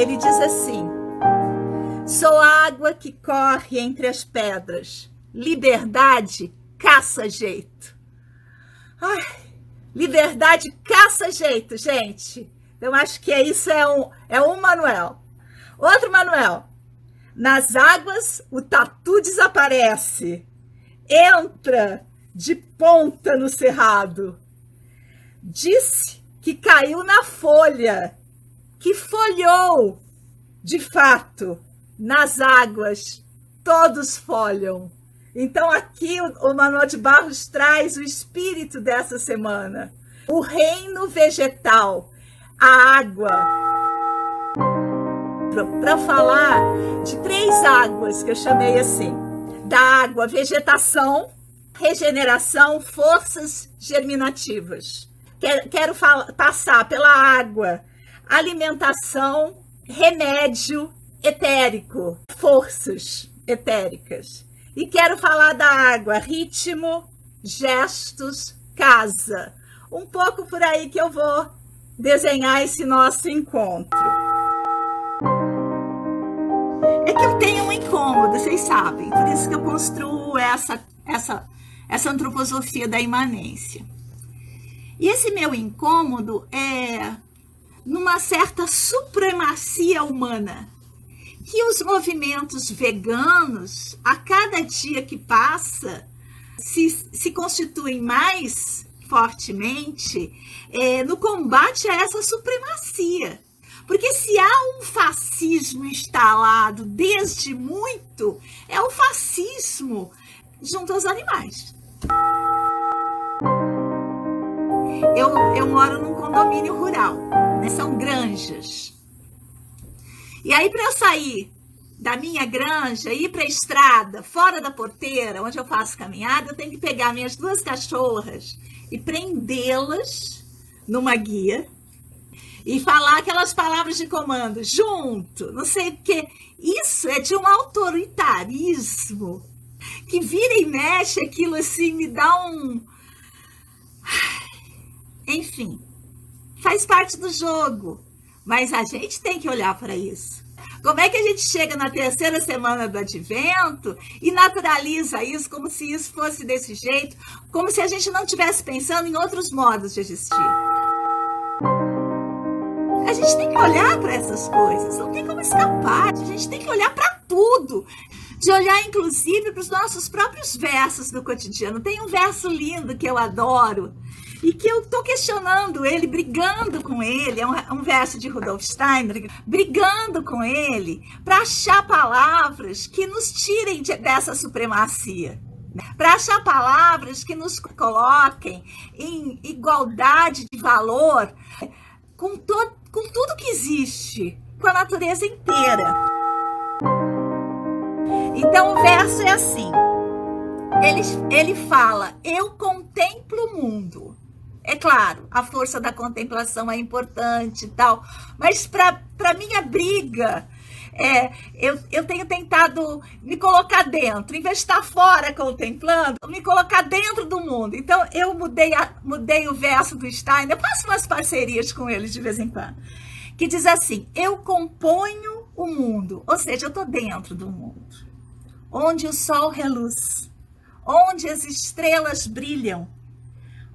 Ele diz assim: sou água que corre entre as pedras. Liberdade caça jeito. Ai, liberdade caça jeito, gente. Eu acho que isso é um Manuel. Outro Manuel. Nas águas o tatu desaparece. Entra de ponta no cerrado. Disse que caiu na folha, que folhou. De fato, nas águas todos folham. Então aqui o Manuel de Barros traz o espírito dessa semana. O reino vegetal, a água. Para falar de 3 águas que eu chamei assim. Da água, vegetação, regeneração, forças germinativas. Quero passar pela água, alimentação, remédio etérico, forças etéricas. E quero falar da água, ritmo, gestos, casa. Um pouco por aí que eu vou desenhar esse nosso encontro. É que eu tenho um incômodo, vocês sabem, por isso que eu construo essa antroposofia da imanência. E esse meu incômodo é numa certa supremacia humana, que os movimentos veganos, a cada dia que passa, se constituem mais fortemente no combate a essa supremacia. Porque se há um fascismo instalado desde muito, é o fascismo junto aos animais. Eu moro num condomínio rural, né? São granjas. E aí, para eu sair da minha granja, ir para a estrada, fora da porteira, onde eu faço caminhada, eu tenho que pegar minhas 2 cachorras e prendê-las numa guia e falar aquelas palavras de comando, junto, não sei o quê. Isso é de um autoritarismo que vira e mexe, aquilo assim, me dá um... Enfim, faz parte do jogo, mas a gente tem que olhar para isso. Como é que a gente chega na 3ª semana do Advento e naturaliza isso como se isso fosse desse jeito, como se a gente não estivesse pensando em outros modos de existir? A gente tem que olhar para essas coisas, não tem como escapar, a gente tem que olhar para tudo. De olhar, inclusive, para os nossos próprios versos do cotidiano. Tem um verso lindo que eu adoro e que eu estou questionando ele, brigando com ele. É um verso de Rudolf Steiner, brigando com ele para achar palavras que nos tirem dessa supremacia. Para achar palavras que nos coloquem em igualdade de valor com tudo que existe, com a natureza inteira. Então o verso é assim, ele fala, eu contemplo o mundo. É claro, a força da contemplação é importante e tal, mas para minha briga, eu tenho tentado me colocar dentro, em vez de estar fora contemplando, me colocar dentro do mundo. Então eu mudei o verso do Steiner, eu faço umas parcerias com ele de vez em quando, que diz assim, eu componho o mundo, ou seja, eu estou dentro do mundo. Onde o sol reluz, onde as estrelas brilham,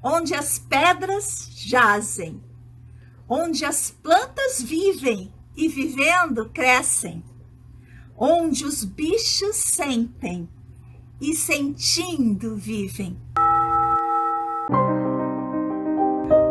onde as pedras jazem, onde as plantas vivem e vivendo crescem, onde os bichos sentem e sentindo vivem,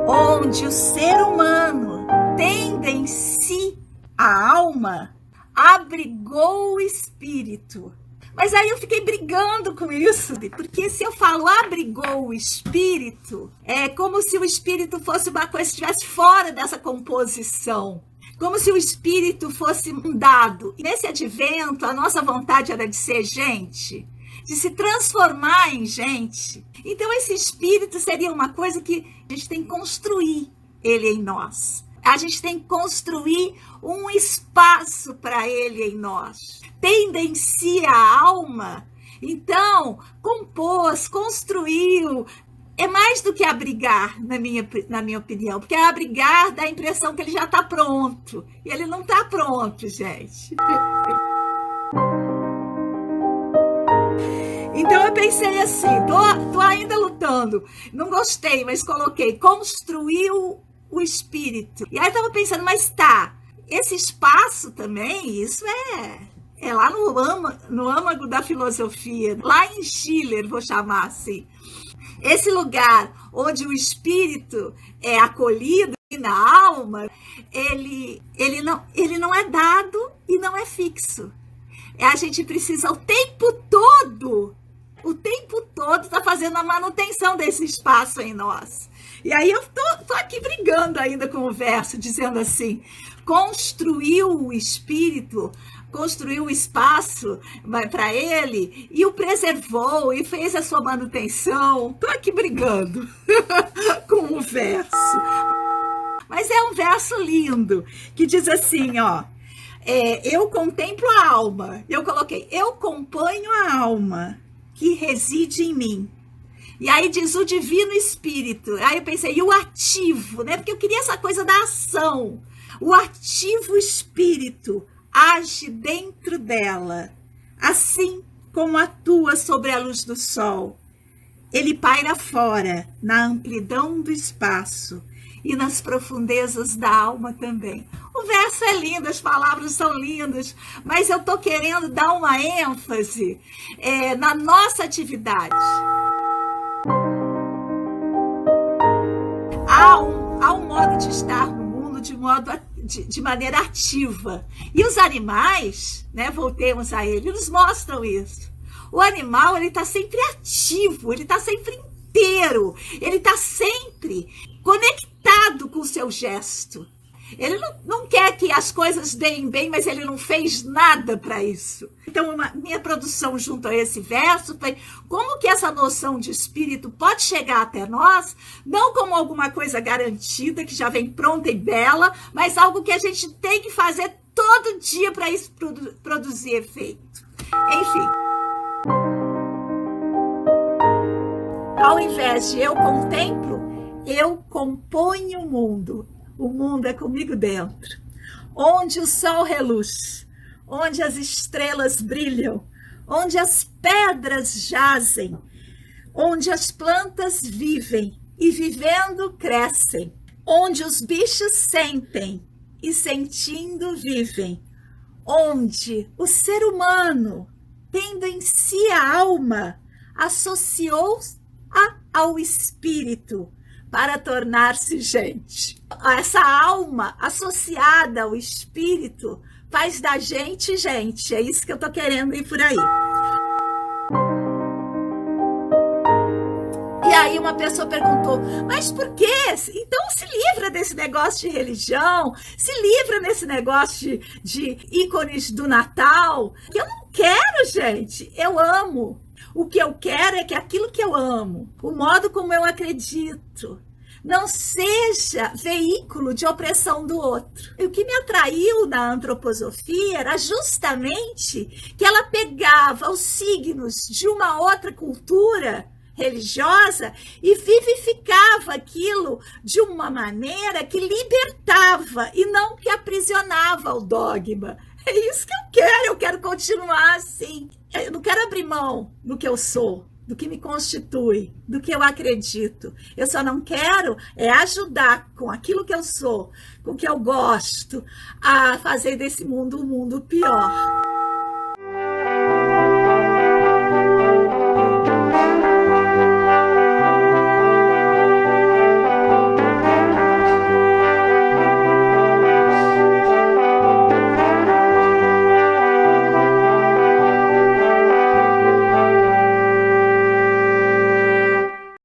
onde o ser humano, tendo em si a alma, abrigou o espírito. Mas aí eu fiquei brigando com isso, porque se eu falo abrigou o espírito, é como se o espírito fosse uma coisa que estivesse fora dessa composição, como se o espírito fosse um dado. E nesse advento, a nossa vontade era de ser gente, de se transformar em gente. Então esse espírito seria uma coisa que a gente tem que construir ele em nós. A gente tem que construir um espaço para ele em nós. Tendo em si a alma, então compôs, construiu, é mais do que abrigar, na minha opinião, porque abrigar dá a impressão que ele já está pronto. E ele não está pronto, gente. Então eu pensei assim, tô ainda lutando. Não gostei, mas coloquei construiu o espírito. E aí eu tava pensando, mas tá, esse espaço também, isso é lá no âmago da filosofia, lá em Schiller, vou chamar assim. Esse lugar onde o espírito é acolhido na alma, ele não é dado e não é fixo. A gente precisa o tempo todo tá fazendo a manutenção desse espaço em nós. E aí eu tô aqui brigando ainda com o verso, dizendo assim, construiu o espírito, construiu o espaço para ele e o preservou e fez a sua manutenção. Tô aqui brigando com o verso. Mas é um verso lindo, que diz assim, ó, eu contemplo a alma. Eu coloquei, eu componho a alma que reside em mim. E aí diz o divino espírito. Aí eu pensei, e o ativo, né? Porque eu queria essa coisa da ação. O ativo espírito age dentro dela, assim como atua sobre a luz do sol. Ele paira fora, na amplidão do espaço e nas profundezas da alma também. O verso é lindo, as palavras são lindas, mas eu estou querendo dar uma ênfase na nossa atividade. Há um modo de estar no mundo de maneira ativa. E os animais, né, voltemos a ele, nos mostram isso. O animal, ele está sempre ativo, ele está sempre inteiro, ele está sempre conectado com o seu gesto. Ele não quer que as coisas deem bem, mas ele não fez nada para isso. Então, minha produção junto a esse verso foi como que essa noção de espírito pode chegar até nós, não como alguma coisa garantida, que já vem pronta e bela, mas algo que a gente tem que fazer todo dia para isso produzir efeito. Enfim. Ao invés de eu contemplo, eu componho o mundo. O mundo é comigo dentro. Onde o sol reluz, onde as estrelas brilham, onde as pedras jazem, onde as plantas vivem e vivendo crescem, onde os bichos sentem e sentindo vivem, onde o ser humano, tendo em si a alma, associou-a ao espírito para tornar-se gente. Essa alma associada ao espírito faz da gente gente. É isso que eu tô querendo ir por aí. E aí uma pessoa perguntou, mas por quê? Então se livra desse negócio de religião, se livra desse negócio de ícones do Natal. Eu não quero, gente. Eu amo. O que eu quero é que aquilo que eu amo, o modo como eu acredito, não seja veículo de opressão do outro. E o que me atraiu na antroposofia era justamente que ela pegava os signos de uma outra cultura religiosa e vivificava aquilo de uma maneira que libertava e não que aprisionava o dogma. É isso que eu quero continuar assim. Eu não quero abrir mão do que eu sou, do que me constitui, do que eu acredito. Eu só não quero ajudar com aquilo que eu sou, com o que eu gosto, a fazer desse mundo um mundo pior.